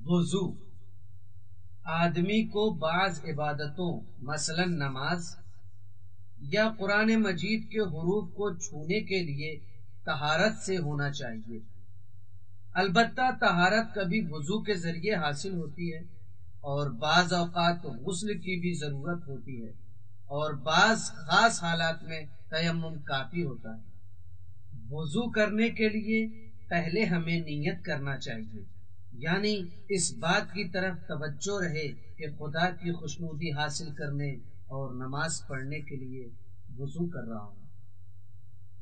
وضو آدمی کو بعض عبادتوں مثلا نماز یا قرآن مجید کے حروف کو چھونے کے لیے طہارت سے ہونا چاہیے۔ البتہ طہارت کبھی وضو کے ذریعے حاصل ہوتی ہے اور بعض اوقات غسل کی بھی ضرورت ہوتی ہے اور بعض خاص حالات میں تیمم کافی ہوتا ہے۔ وضو کرنے کے لیے پہلے ہمیں نیت کرنا چاہیے، یعنی اس بات کی طرف توجہ رہے کہ خدا کی خوشنودی حاصل کرنے اور نماز پڑھنے کے لیے وضو کر رہا ہوں۔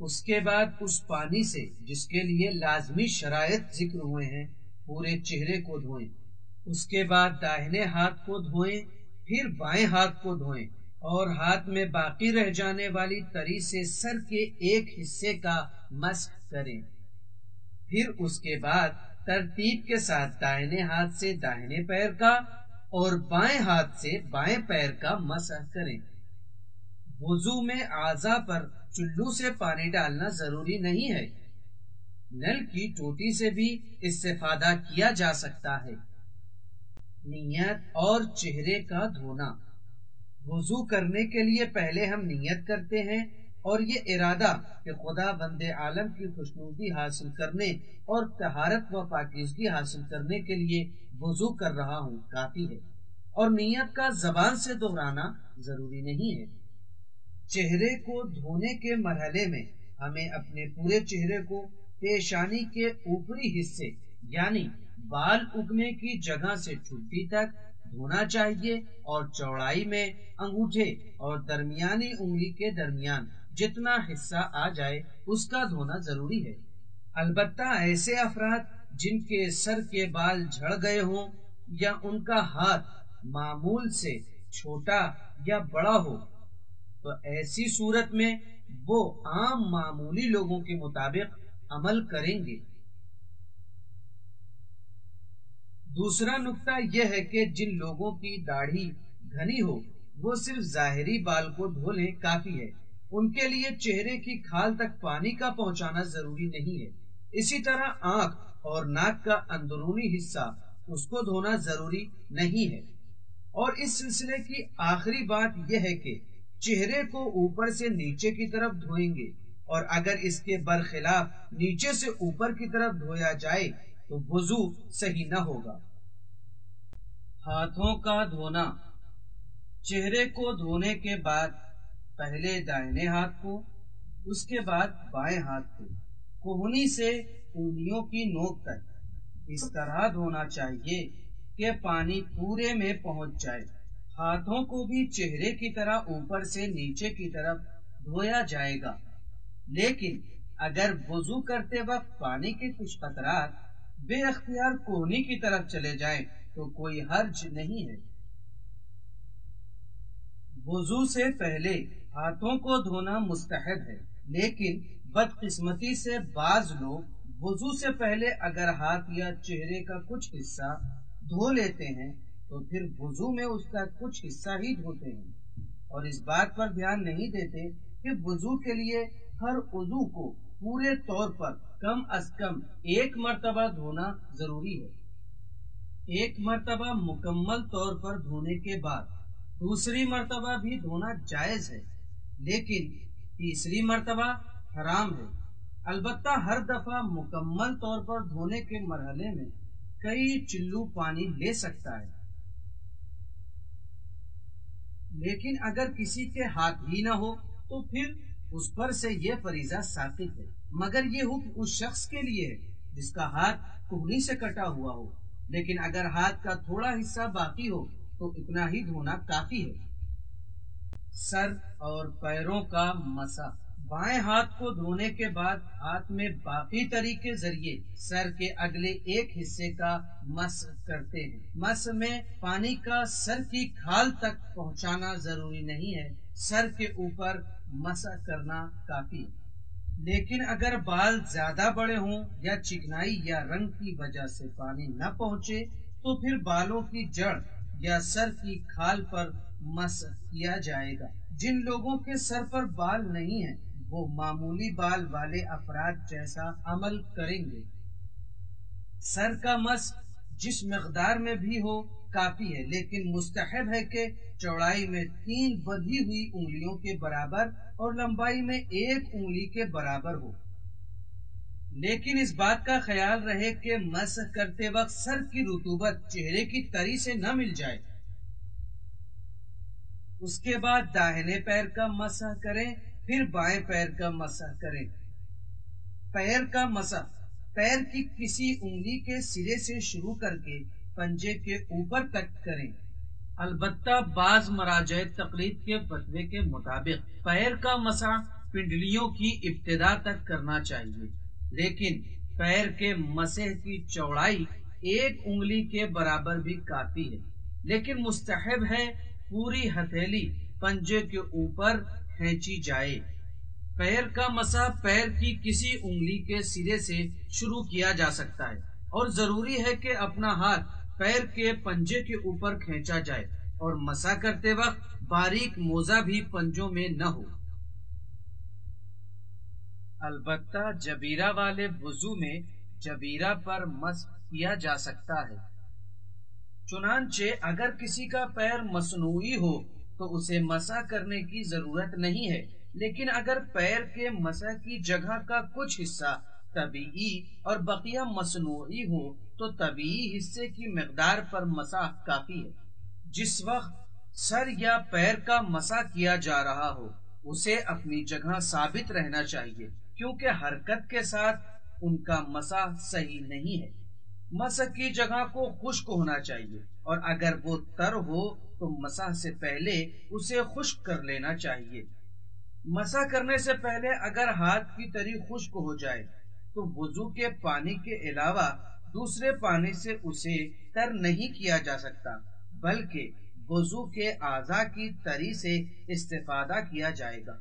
اس کے بعد اس پانی سے جس کے لیے لازمی شرائط ذکر ہوئے ہیں پورے چہرے کو دھوئیں، اس کے بعد داہنے ہاتھ کو دھوئیں، پھر بائیں ہاتھ کو دھوئیں اور ہاتھ میں باقی رہ جانے والی تری سے سر کے ایک حصے کا مسح کریں۔ پھر اس کے بعد ترتیب کے ساتھ داہنے ہاتھ سے داہنے پیر کا اور بائیں ہاتھ سے بائیں پیر کا مسح کریں۔ وضو میں اعضاء پر چلو سے پانی ڈالنا ضروری نہیں ہے، نل کی ٹوٹی سے بھی استفادہ کیا جا سکتا ہے۔ نیت اور چہرے کا دھونا۔ وضو کرنے کے لیے پہلے ہم نیت کرتے ہیں اور یہ ارادہ کہ خدا بند عالم کی خوشنودی حاصل کرنے اور طہارت و پاکیزگی حاصل کرنے کے لیے وضو کر رہا ہوں کافی ہے، اور نیت کا زبان سے دہرانا ضروری نہیں ہے۔ چہرے کو دھونے کے مرحلے میں ہمیں اپنے پورے چہرے کو پیشانی کے اوپری حصے یعنی بال اگنے کی جگہ سے چھٹی تک دھونا چاہیے اور چوڑائی میں انگوٹھے اور درمیانی انگلی کے درمیان جتنا حصہ آ جائے اس کا دھونا ضروری ہے۔ البتہ ایسے افراد جن کے سر کے بال جھڑ گئے ہوں یا ان کا ہاتھ معمول سے چھوٹا یا بڑا ہو تو ایسی صورت میں وہ عام معمولی لوگوں کے مطابق عمل کریں گے۔ دوسرا نقطہ یہ ہے کہ جن لوگوں کی داڑھی گھنی ہو وہ صرف ظاہری بال کو دھو لیں کافی ہے، ان کے لیے چہرے کی کھال تک پانی کا پہنچانا ضروری نہیں ہے۔ اسی طرح آنکھ اور ناک کا اندرونی حصہ اس کو دھونا ضروری نہیں ہے۔ اور اس سلسلے کی آخری بات یہ ہے کہ چہرے کو اوپر سے نیچے کی طرف دھوئیں گے، اور اگر اس کے برخلاف نیچے سے اوپر کی طرف دھویا جائے تو وضو صحیح نہ ہوگا۔ ہاتھوں کا دھونا۔ چہرے کو دھونے کے بعد پہلے دائیں ہاتھ کو، اس کے بعد بائیں ہاتھ کو کوہنی سے انگلیوں کی نوک تک اس طرح دھونا چاہیے کہ پانی پورے میں پہنچ جائے۔ ہاتھوں کو بھی چہرے کی طرح اوپر سے نیچے کی طرف دھویا جائے گا، لیکن اگر وضو کرتے وقت پانی کے کچھ قطرات بے اختیار کوہنی کی طرف چلے جائیں تو کوئی حرج نہیں ہے۔ وضو سے پہلے ہاتھوں کو دھونا مستحب ہے، لیکن بدقسمتی سے بعض لوگ وضو سے پہلے اگر ہاتھ یا چہرے کا کچھ حصہ دھو لیتے ہیں تو پھر وضو میں اس کا کچھ حصہ ہی دھوتے ہیں اور اس بات پر دھیان نہیں دیتے کہ وضو کے لیے ہر عضو کو پورے طور پر کم از کم ایک مرتبہ دھونا ضروری ہے۔ ایک مرتبہ مکمل طور پر دھونے کے بعد دوسری مرتبہ بھی دھونا جائز ہے، لیکن تیسری مرتبہ حرام ہے۔ البتہ ہر دفعہ مکمل طور پر دھونے کے مرحلے میں کئی چلو پانی لے سکتا ہے، لیکن اگر کسی کے ہاتھ ہی نہ ہو تو پھر اس پر سے یہ فریضہ ساقط ہے، مگر یہ حکم اس شخص کے لیے ہے جس کا ہاتھ کوہنی سے کٹا ہوا ہو، لیکن اگر ہاتھ کا تھوڑا حصہ باقی ہو تو اتنا ہی دھونا کافی ہے۔ سر اور پیروں کا مسح۔ بائیں ہاتھ کو دھونے کے بعد ہاتھ میں باقی تری کے ذریعے سر کے اگلے ایک حصے کا مسح کرتے ہیں۔ مسح میں پانی کا سر کی کھال تک پہنچانا ضروری نہیں ہے، سر کے اوپر مسح کرنا کافی ہے۔ لیکن اگر بال زیادہ بڑے ہوں یا چکنائی یا رنگ کی وجہ سے پانی نہ پہنچے تو پھر بالوں کی جڑ یا سر کی کھال پر مسح کیا جائے گا۔ جن لوگوں کے سر پر بال نہیں ہیں وہ معمولی بال والے افراد جیسا عمل کریں گے۔ سر کا مسح جس مقدار میں بھی ہو کافی ہے، لیکن مستحب ہے کہ چوڑائی میں 3 بدھی ہوئی انگلیوں کے برابر اور لمبائی میں 1 انگلی کے برابر ہو۔ لیکن اس بات کا خیال رہے کہ مسح کرتے وقت سر کی رطوبت چہرے کی تری سے نہ مل جائے۔ اس کے بعد داہنے پیر کا مسح کریں، پھر بائیں پیر کا مسح کریں۔ پیر کا مسح پیر کی کسی انگلی کے سرے سے شروع کر کے پنجے کے اوپر تک کریں۔ البتہ بعض مراجع تقلید کے فتوے کے مطابق پیر کا مسح پنڈلیوں کی ابتدا تک کرنا چاہیے، لیکن پیر کے مسح کی چوڑائی 1 انگلی کے برابر بھی کافی ہے، لیکن مستحب ہے پوری ہتھیلی پنجے کے اوپر کھینچی جائے۔ پیر کا مسح پیر کی کسی انگلی کے سرے سے شروع کیا جا سکتا ہے، اور ضروری ہے کہ اپنا ہاتھ پیر کے پنجے کے اوپر کھینچا جائے اور مسح کرتے وقت باریک موزہ بھی پنجوں میں نہ ہو۔ البتہ جبیرہ والے وضو میں جبیرہ پر مسح کیا جا سکتا ہے۔ چنانچہ اگر کسی کا پیر مصنوعی ہو تو اسے مسح کرنے کی ضرورت نہیں ہے، لیکن اگر پیر کے مسح کی جگہ کا کچھ حصہ طبیعی اور بقیہ مصنوعی ہو تو طبیعی حصے کی مقدار پر مسح کافی ہے۔ جس وقت سر یا پیر کا مسح کیا جا رہا ہو اسے اپنی جگہ ثابت رہنا چاہیے، کیونکہ حرکت کے ساتھ ان کا مسح صحیح نہیں ہے۔ مسح کی جگہ کو خشک ہونا چاہیے، اور اگر وہ تر ہو تو مسح سے پہلے اسے خشک کر لینا چاہیے۔ مسح کرنے سے پہلے اگر ہاتھ کی تری خشک ہو جائے تو وضو کے پانی کے علاوہ دوسرے پانی سے اسے تر نہیں کیا جا سکتا، بلکہ وضو کے اعضاء کی تری سے استفادہ کیا جائے گا۔